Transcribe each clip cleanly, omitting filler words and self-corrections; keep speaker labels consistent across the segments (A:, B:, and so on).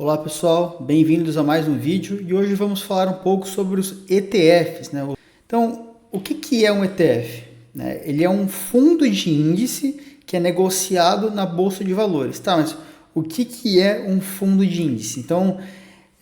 A: Olá pessoal, bem-vindos a mais um vídeo e hoje vamos falar um pouco sobre os ETFs, né? Então, o que é um ETF? Ele é um fundo de índice que é negociado na Bolsa de Valores. Tá, mas o que é um fundo de índice? Então,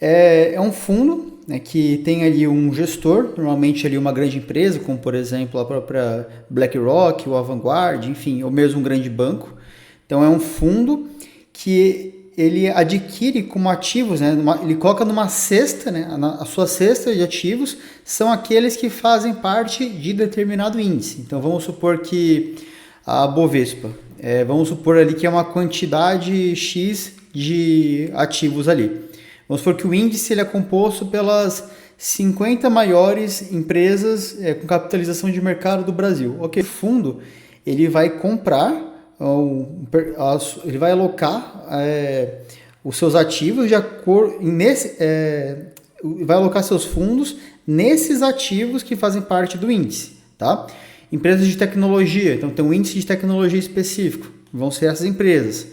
A: é um fundo, né, que tem ali um gestor, normalmente ali uma grande empresa, como por exemplo a própria BlackRock, ou a Vanguard, enfim, ou mesmo um grande banco. Então, é um fundo que ele adquire como ativos, né? Ele coloca numa cesta, né? A sua cesta de ativos são aqueles que fazem parte de determinado índice. Então vamos supor que a Bovespa, vamos supor ali que é uma quantidade X de ativos ali. Vamos supor que o índice ele é composto pelas 50 maiores empresas com capitalização de mercado do Brasil. Ok, o fundo ele vai comprar, ele vai alocar os seus ativos de acordo vai alocar seus fundos nesses ativos que fazem parte do índice, tá? Empresas de tecnologia, então tem um índice de tecnologia específico, vão ser essas empresas,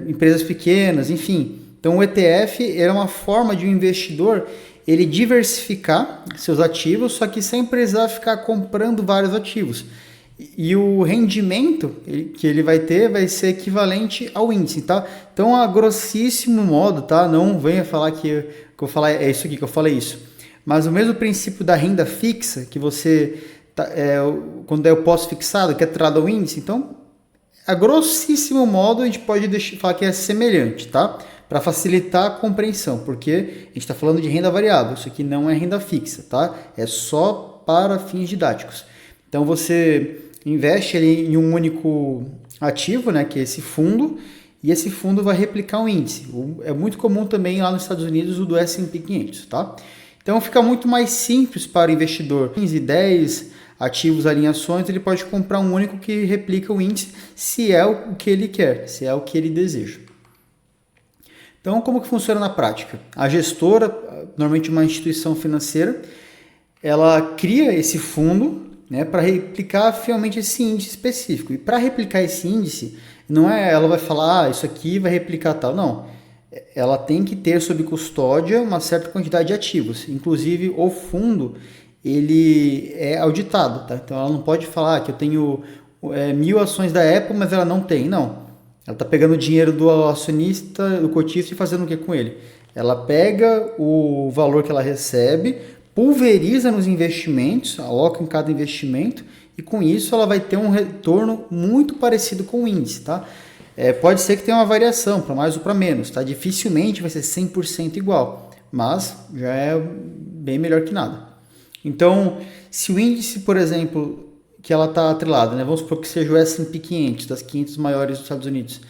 A: empresas pequenas, enfim. Então o ETF é uma forma de um investidor ele diversificar seus ativos, só que sem precisar ficar comprando vários ativos. E o rendimento que ele vai ter vai ser equivalente ao índice, tá? Então, a grossíssimo modo, tá? Não venha falar que eu falar é isso aqui que eu falei isso. Mas o mesmo princípio da renda fixa, que você quando é o pós-fixado, que é atrelado ao índice, então, a grossíssimo modo a gente pode falar que é semelhante, tá? Para facilitar a compreensão, porque a gente está falando de renda variável, isso aqui não é renda fixa, tá? É só para fins didáticos. Então você investe ali em um único ativo, né, que é esse fundo, e esse fundo vai replicar um índice. É muito comum também lá nos Estados Unidos o do S&P 500, tá? Então fica muito mais simples para o investidor. 15, 10 ativos ali em ações, ele pode comprar um único que replica o índice, se é o que ele quer, se é o que ele deseja. Então, como que funciona na prática? A gestora, normalmente uma instituição financeira, ela cria esse fundo, né, para replicar fielmente esse índice específico. E para replicar esse índice, não é ela vai falar, isso aqui vai replicar tal. Não. Ela tem que ter sob custódia uma certa quantidade de ativos. Inclusive, o fundo, ele é auditado, tá? Então, ela não pode falar que eu tenho 1.000 ações da Apple, mas ela não tem. Não. Ela está pegando o dinheiro do acionista, do cotista e fazendo o que com ele? Ela pega o valor que ela recebe, pulveriza nos investimentos, aloca em cada investimento e com isso ela vai ter um retorno muito parecido com o índice, tá? Pode ser que tenha uma variação para mais ou para menos, tá? Dificilmente vai ser 100% igual, mas já é bem melhor que nada. Então, se o índice, por exemplo, que ela está atrelada, né? Vamos supor que seja o S&P 500, das 500 maiores dos Estados Unidos.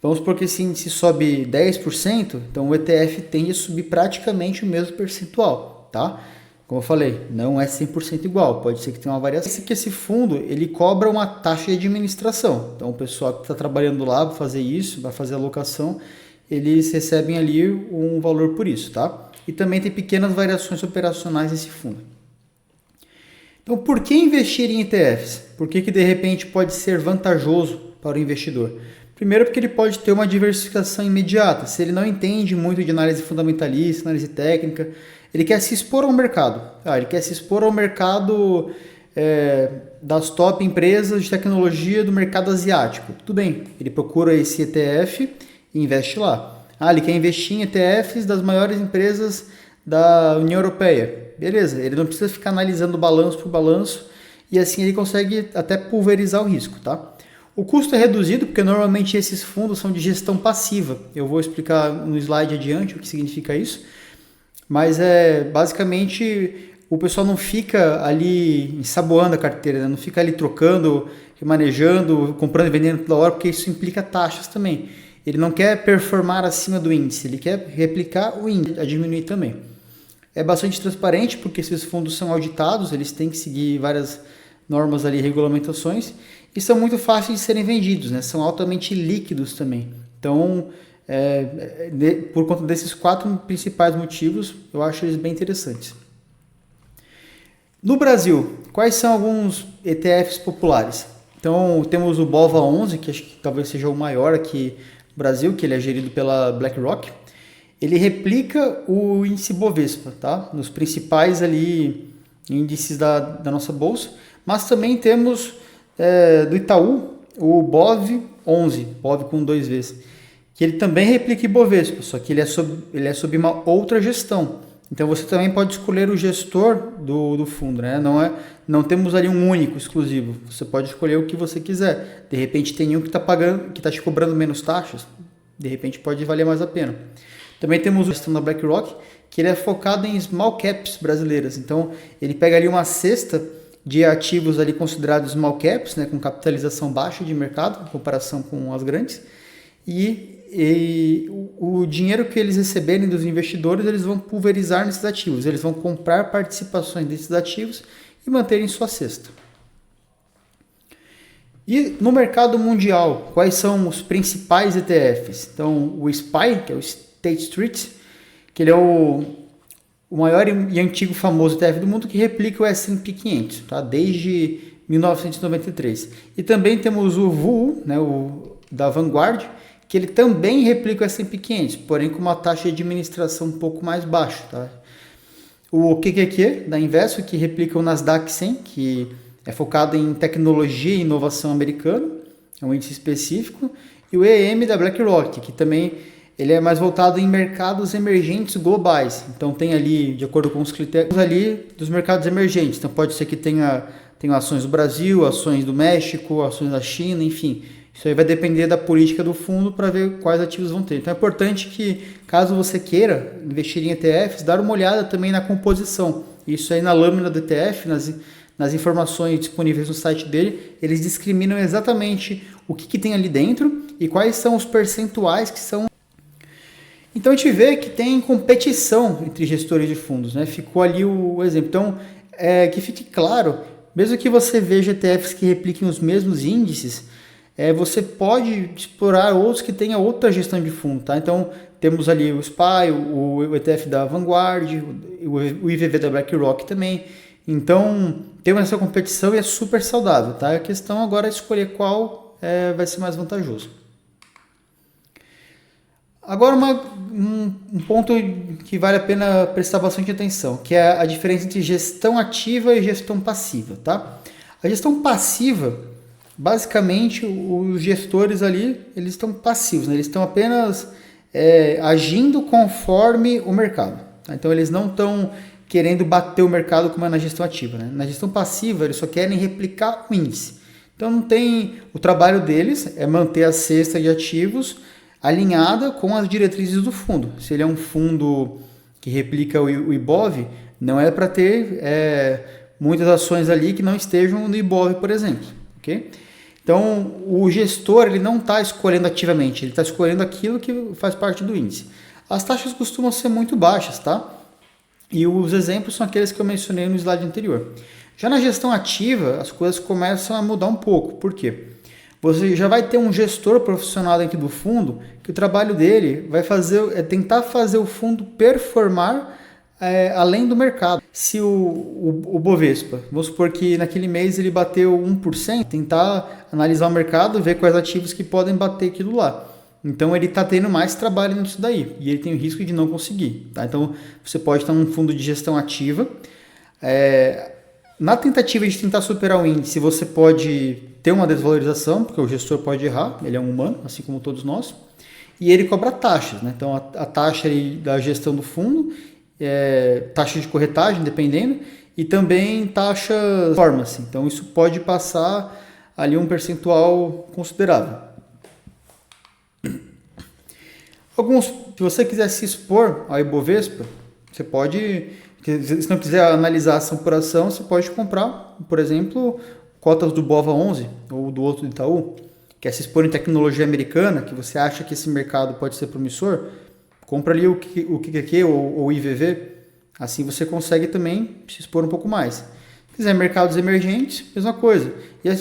A: Vamos supor que esse índice sobe 10%, então o ETF tende a subir praticamente o mesmo percentual, tá? Como eu falei, não é 100% igual, pode ser que tenha uma variação. Esse fundo, ele cobra uma taxa de administração. Então, o pessoal que está trabalhando lá para fazer isso, vai fazer a alocação, eles recebem ali um valor por isso, tá? E também tem pequenas variações operacionais nesse fundo. Então, por que investir em ETFs? Por que de repente pode ser vantajoso para o investidor? Primeiro, porque ele pode ter uma diversificação imediata. Se ele não entende muito de análise fundamentalista, análise técnica, ele quer se expor ao mercado. Ele quer se expor ao mercado das top empresas de tecnologia do mercado asiático. Tudo bem, ele procura esse ETF e investe lá. Ele quer investir em ETFs das maiores empresas da União Europeia. Beleza, ele não precisa ficar analisando balanço por balanço e assim ele consegue até pulverizar o risco, tá? O custo é reduzido porque normalmente esses fundos são de gestão passiva. Eu vou explicar no slide adiante o que significa isso. Mas basicamente o pessoal não fica ali ensaboando a carteira, né? Não fica ali trocando, manejando, comprando e vendendo toda hora, porque isso implica taxas também. Ele não quer performar acima do índice, ele quer replicar o índice, a diminuir também. É bastante transparente porque esses fundos são auditados, eles têm que seguir várias normas ali, regulamentações, e são muito fáceis de serem vendidos, né? São altamente líquidos também. Então, por conta desses 4 principais motivos, eu acho eles bem interessantes. No Brasil, quais são alguns ETFs populares? Então, temos o BOVA11, que acho que talvez seja o maior aqui no Brasil, que ele é gerido pela BlackRock. ele replica o índice Bovespa, tá? Nos principais ali índices da nossa bolsa, mas também temos do Itaú o BOV11, BOV com 2 vezes, que ele também replica Ibovespa, só que ele é sob uma outra gestão. Então você também pode escolher o gestor do fundo, né? Não temos ali um único exclusivo. Você pode escolher o que você quiser. De repente tem um que está te cobrando menos taxas. De repente pode valer mais a pena. Também temos o gestão da BlackRock, que ele é focado em small caps brasileiras. Então ele pega ali uma cesta de ativos ali considerados small caps, né, com capitalização baixa de mercado, em comparação com as grandes, e o dinheiro que eles receberem dos investidores, eles vão pulverizar nesses ativos, eles vão comprar participações desses ativos e manter em sua cesta. E no mercado mundial, quais são os principais ETFs? Então, o SPY, que é o State Street, que ele é o maior e antigo famoso ETF do mundo que replica o S&P 500, tá? Desde 1993. E também temos o VUU, né, o da Vanguard, que ele também replica o S&P 500, porém com uma taxa de administração um pouco mais baixa. Tá? O QQQ da Invesco, que replica o Nasdaq 100, que é focado em tecnologia e inovação americano, é um índice específico, e o EM da BlackRock, que também ele é mais voltado em mercados emergentes globais. Então tem ali, de acordo com os critérios ali dos mercados emergentes. Então pode ser que tenha ações do Brasil, ações do México, ações da China, enfim. Isso aí vai depender da política do fundo para ver quais ativos vão ter. Então é importante que, caso você queira investir em ETFs, dar uma olhada também na composição. Isso aí na lâmina do ETF, nas informações disponíveis no site dele, eles discriminam exatamente o que tem ali dentro e quais são os percentuais que são. Então a gente vê que tem competição entre gestores de fundos, né? Ficou ali o exemplo. Então, que fique claro, mesmo que você veja ETFs que repliquem os mesmos índices, você pode explorar outros que tenham outra gestão de fundo, tá? Então, temos ali o SPY, o ETF da Vanguard, o IVV da BlackRock também. Então, temos essa competição e é super saudável, tá? A questão agora é escolher qual vai ser mais vantajoso. Agora, um ponto que vale a pena prestar bastante atenção, que é a diferença entre gestão ativa e gestão passiva, tá? A gestão passiva, basicamente, os gestores ali, eles estão passivos, né? Eles estão apenas agindo conforme o mercado. Tá? Então, eles não estão querendo bater o mercado como é na gestão ativa. Né? Na gestão passiva, eles só querem replicar o índice. Então, não tem... O trabalho deles é manter a cesta de ativos alinhada com as diretrizes do fundo. Se ele é um fundo que replica o IBOV, não é para ter muitas ações ali que não estejam no IBOV, por exemplo. Okay? Então, o gestor ele não está escolhendo ativamente, ele está escolhendo aquilo que faz parte do índice. As taxas costumam ser muito baixas, tá? E os exemplos são aqueles que eu mencionei no slide anterior. Já na gestão ativa, as coisas começam a mudar um pouco. Por quê? Você já vai ter um gestor profissional dentro do fundo que o trabalho dele vai tentar fazer o fundo performar além do mercado. Se o Bovespa, vamos supor que naquele mês ele bateu 1%, tentar analisar o mercado, ver quais ativos que podem bater aquilo lá. Então ele está tendo mais trabalho nisso daí e ele tem o risco de não conseguir. Tá? Então você pode estar num fundo de gestão ativa. Na tentativa de tentar superar o índice, você pode ter uma desvalorização, porque o gestor pode errar, ele é um humano, assim como todos nós, e ele cobra taxas. Né? Então a taxa da gestão do fundo, taxa de corretagem, dependendo, e também taxa de performance. Então isso pode passar ali um percentual considerável. Se você quiser se expor ao Ibovespa, você pode, se não quiser analisar ação por ação, você pode comprar, por exemplo, cotas do BOVA11 ou do outro do Itaú, quer se expor em tecnologia americana, que você acha que esse mercado pode ser promissor, compra ali o QQQ ou o IVV, assim você consegue também se expor um pouco mais. Se quiser mercados emergentes, mesma coisa.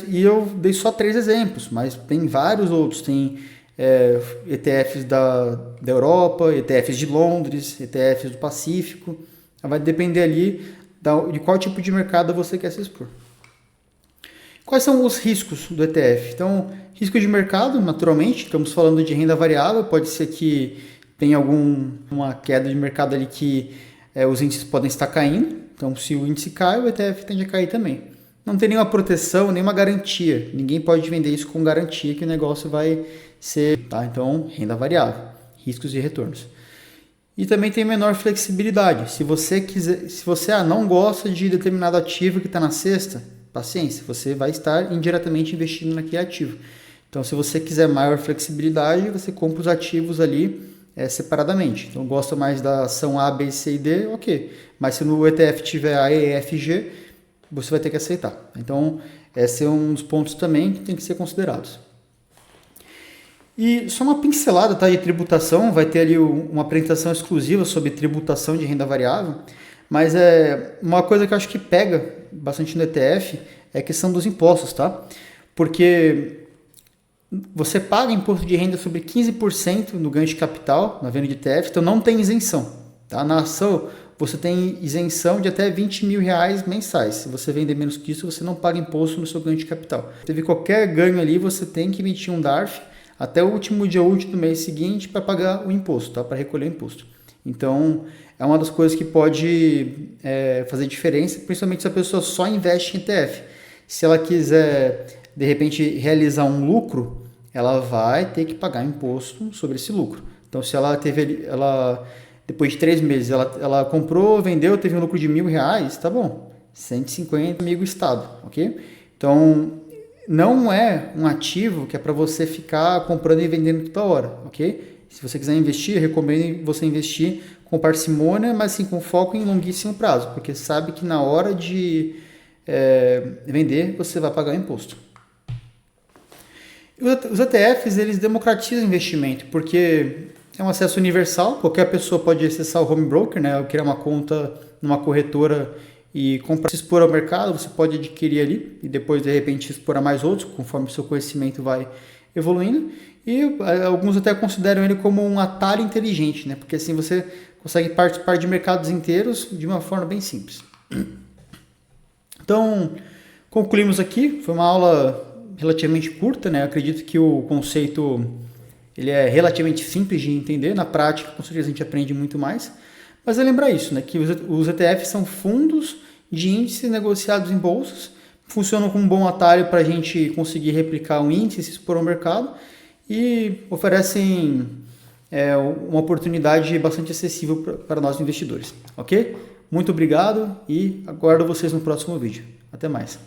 A: E eu dei só 3 exemplos, mas tem vários outros, tem ETFs da Europa, ETFs de Londres, ETFs do Pacífico. Vai depender ali de qual tipo de mercado você quer se expor. Quais são os riscos do ETF? Então, risco de mercado, naturalmente, estamos falando de renda variável, pode ser que tem uma queda de mercado ali que os índices podem estar caindo. Então, se o índice cai, o ETF tende a cair também. Não tem nenhuma proteção, nenhuma garantia. Ninguém pode vender isso com garantia que o negócio vai ser, tá? Então, renda variável, riscos e retornos. E também tem menor flexibilidade. Se você não gosta de determinado ativo que está na cesta, paciência, você vai estar indiretamente investindo naquele ativo. Então, se você quiser maior flexibilidade, você compra os ativos ali separadamente. Então, gosta mais da ação A, B, C e D, ok. Mas se no ETF tiver A, E, F, G, você vai ter que aceitar. Então, esse é um dos pontos também que tem que ser considerados. E só uma pincelada, tá, de tributação, vai ter ali uma apresentação exclusiva sobre tributação de renda variável, mas uma coisa que eu acho que pega bastante no ETF é a questão dos impostos, tá? Porque você paga imposto de renda sobre 15% no ganho de capital na venda de ETF, então não tem isenção, tá? Na ação você tem isenção de até R$20.000 mensais. Se você vender menos que isso, você não paga imposto no seu ganho de capital. Teve qualquer ganho ali, você tem que emitir um DARF até o último dia útil do mês seguinte para pagar o imposto, tá? Para recolher o imposto. Então, é uma das coisas que pode fazer diferença, principalmente se a pessoa só investe em ETF. Se ela quiser, de repente, realizar um lucro, ela vai ter que pagar imposto sobre esse lucro. Então, se ela depois de 3 meses, ela comprou, vendeu, teve um lucro de R$1.000, tá bom, 150 amigo Estado, ok? Então, não é um ativo que é para você ficar comprando e vendendo toda hora, ok? Se você quiser investir, eu recomendo você investir com parcimônia, mas sim com foco em longuíssimo prazo, porque sabe que na hora de vender, você vai pagar imposto. Os ETFs, eles democratizam o investimento, porque é um acesso universal, qualquer pessoa pode acessar o home broker, né? Criar uma conta numa corretora e comprar, se expor ao mercado, você pode adquirir ali e depois, de repente, expor a mais outros, conforme o seu conhecimento vai evoluindo. E alguns até consideram ele como um atalho inteligente, né? Porque assim você consegue participar de mercados inteiros de uma forma bem simples. Então, concluímos aqui. Foi uma aula relativamente curta, né? Eu acredito que o conceito ele é relativamente simples de entender. Na prática, com certeza, a gente aprende muito mais. Mas é lembrar isso, né? Que os ETFs são fundos de índices negociados em bolsas, funcionam como um bom atalho para a gente conseguir replicar um índice, se expor ao mercado, e oferecem uma oportunidade bastante acessível para nós investidores, ok? Muito obrigado e aguardo vocês no próximo vídeo. Até mais.